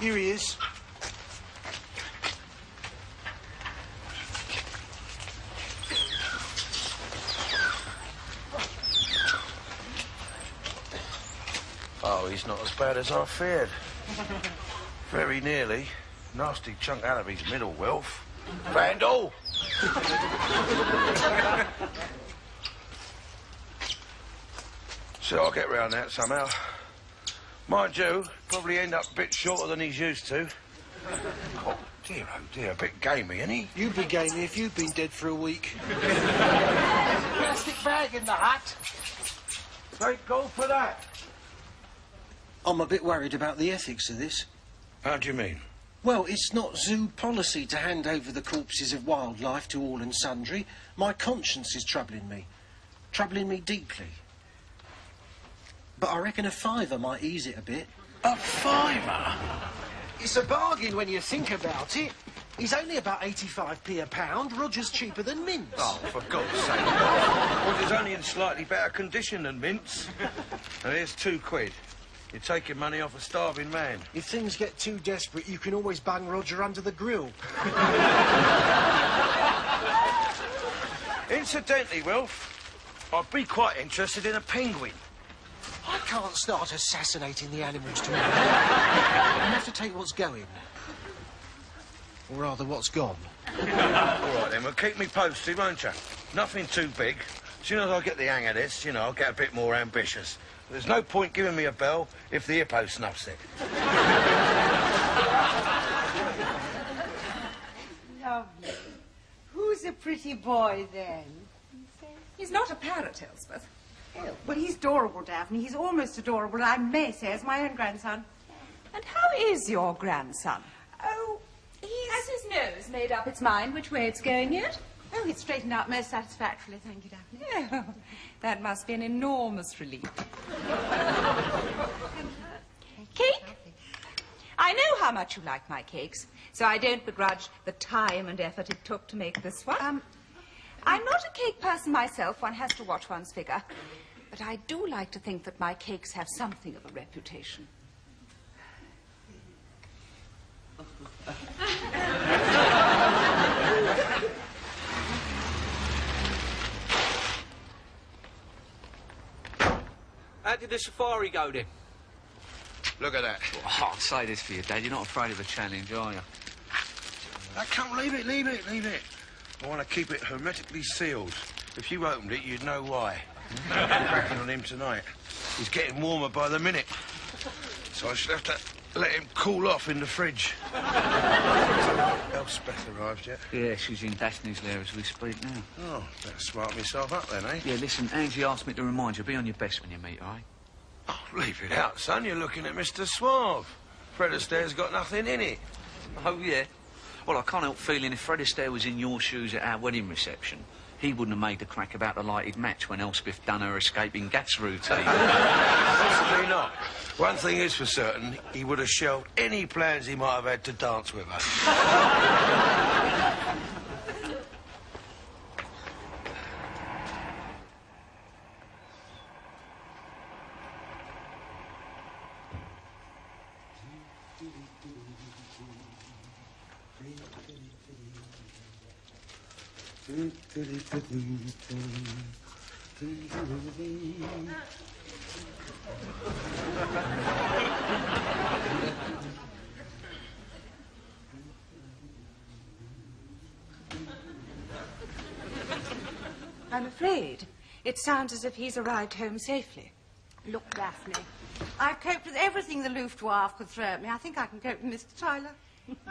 Here he is. Oh, he's not as bad as I feared. Very nearly. Nasty chunk out of his middle wealth. Vandal! So I'll get round that somehow. Mind you, probably end up a bit shorter than he's used to. Oh dear, a bit gamey, ain't he? You'd be gamey if you'd been dead for a week. Plastic bag in the hut. Thank God for that. I'm a bit worried about the ethics of this. How do you mean? Well, it's not zoo policy to hand over the corpses of wildlife to all and sundry. My conscience is troubling me. Troubling me deeply. But I reckon a fiver might ease it a bit. A fiver? It's a bargain when you think about it. He's only about 85p a pound. Roger's cheaper than mince. Oh, for God's sake. Roger's only in slightly better condition than mince. And here's £2. You're taking money off a starving man. If things get too desperate, you can always bang Roger under the grill. Incidentally, Wilf, I'd be quite interested in a penguin. I can't start assassinating the animals tomorrow. You have to take what's going. Or rather, what's gone. All right, then, well, keep me posted, won't you? Nothing too big. As soon as I get the hang of this, you know, I'll get a bit more ambitious. There's no point giving me a bell if the hippo snuffs it. Lovely. Who's a pretty boy, then? He's not a parrot, Elspeth. Oh, well, he's adorable, Daphne. He's almost adorable, I may say, as my own grandson. And how is your grandson? Oh, Has his nose made up its mind which way it's going yet? Oh, it's straightened out most satisfactorily, thank you, Daphne. Oh, that must be an enormous relief. Cake? I know how much you like my cakes, so I don't begrudge the time and effort it took to make this one. I'm not a cake person myself. One has to watch one's figure. But I do like to think that my cakes have something of a reputation. How did the safari go, then? Look at that. Oh, I'll say this for you, Dad. You're not afraid of a challenge, are you? Come, leave it. I want to keep it hermetically sealed. If you opened it, you'd know why. I'm cracking on him tonight. He's getting warmer by the minute. So I should have to let him cool off in the fridge. Elspeth arrived yet? Yeah, she's in Daphne's lair as we speak now. Oh, better smart myself up then, eh? Yeah, listen, Angie asked me to remind you, be on your best when you meet her, eh? Oh, leave it out, son. You're looking at Mr. Suave. Fred Astaire's got nothing in it. Oh, yeah? Well, I can't help feeling if Fred Astaire was in your shoes at our wedding reception, he wouldn't have made the crack about the lighted match when Elspeth done her escaping gas routine. Possibly not. One thing is for certain, he would have shelved any plans he might have had to dance with her. I'm afraid it sounds as if he's arrived home safely. Look, Daphne, I've coped with everything the Luftwaffe could throw at me. I think I can cope with Mr. Tyler.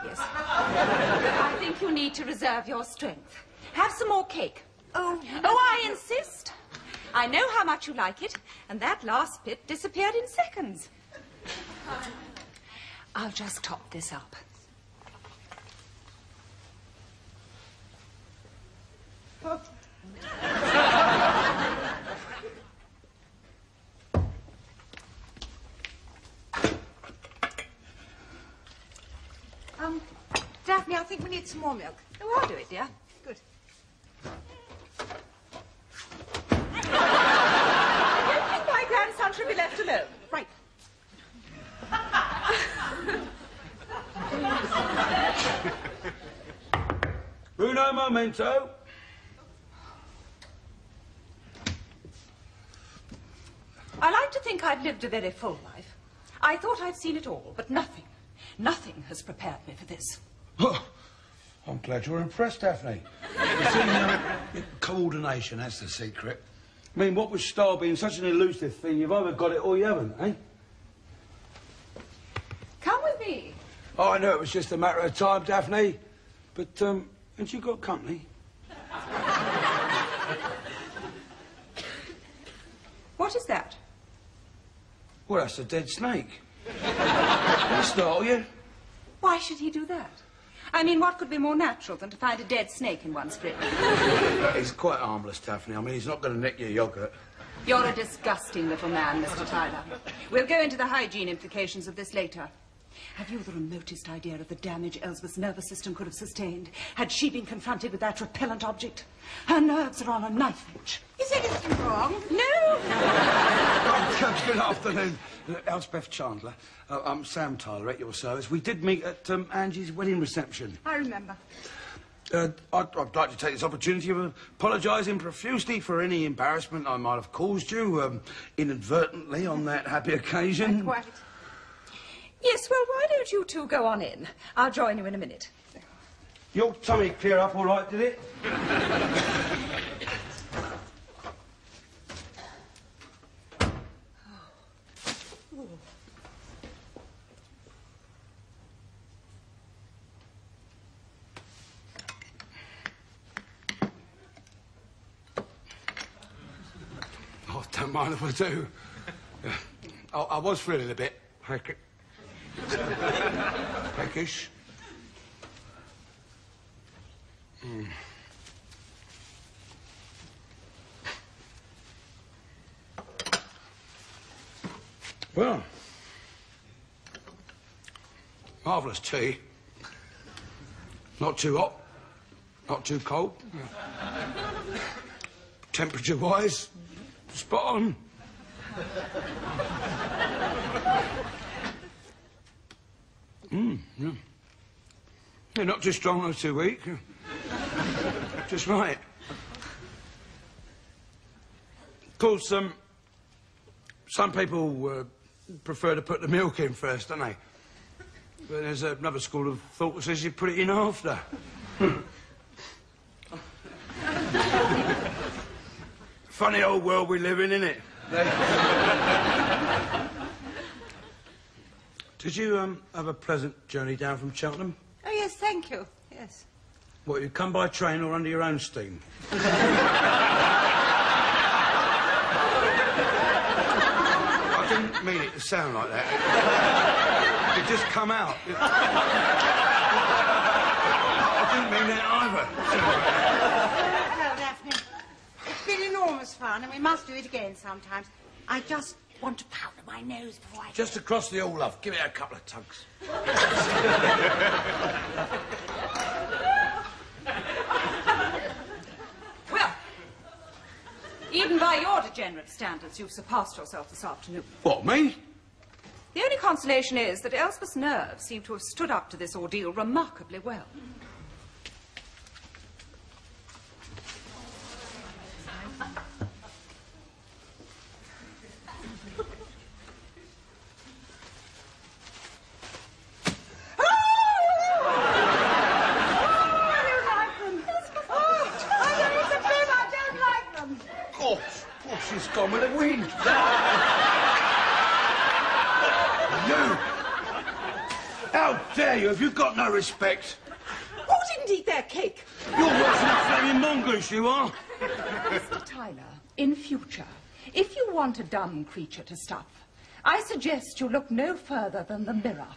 Yes. I think you need to reserve your strength. Have some more cake. Oh, I insist. I know how much you like it, and that last bit disappeared in seconds. I'll just top this up. Daphne, I think we need some more milk. Oh, I'll do it, dear. Good. I don't think my grandson should be left alone. Right. Minto. I like to think I've lived a very full life. I thought I'd seen it all, but nothing has prepared me for this. Oh, I'm glad you're impressed, Daphne. You see, coordination, that's the secret. I mean, what with style being such an elusive thing, you've either got it or you haven't, eh? Come with me. Oh, I knew it was just a matter of time, Daphne. But, haven't you got company? What is that? Well, that's a dead snake. Did it startle you? Why should he do that? I mean, what could be more natural than to find a dead snake in one's fridge? He's quite harmless, Daphne. I mean, he's not going to nick your yoghurt. You're a disgusting little man, Mr. Tyler. We'll go into the hygiene implications of this later. Have you the remotest idea of the damage Elsbeth's nervous system could have sustained had she been confronted with that repellent object? Her nerves are on a knife edge. Is anything wrong? No! Good afternoon, Elspeth Chandler. I'm Sam Tyler at your service. We did meet at Angie's wedding reception. I remember. I'd like to take this opportunity of apologising profusely for any embarrassment I might have caused you inadvertently on that happy occasion. Quite. Yes, well, why don't you two go on in? I'll join you in a minute. Your tummy clear up all right, did it? Oh, don't mind if I do. I was feeling a bit peckish. Well, marvellous tea. Not too hot, not too cold. Temperature-wise, spot on. Yeah. Yeah, not too strong, not too weak. Just right. Of course, some people prefer to put the milk in first, don't they? But there's another school of thought that says you put it in after. Funny old world we live in, isn't it? Did you have a pleasant journey down from Cheltenham? Oh, yes, thank you. Yes. What, you come by train or under your own steam? I didn't mean it to sound like that. It just come out. I didn't mean that either. Well, Daphne, it's been enormous fun, and we must do it again sometimes. I just want to powder my nose before I... Just across the all, love. Give it a couple of tugs. Well, even by your degenerate standards, you've surpassed yourself this afternoon. What, me? The only consolation is that Elspeth's nerves seem to have stood up to this ordeal remarkably well. She's gone with the wind. You! How dare you? Have you got no respect? Who didn't eat their cake? You're worse than a flaming mongoose, you are. Mr. Tyler, in future, if you want a dumb creature to stuff, I suggest you look no further than the mirror.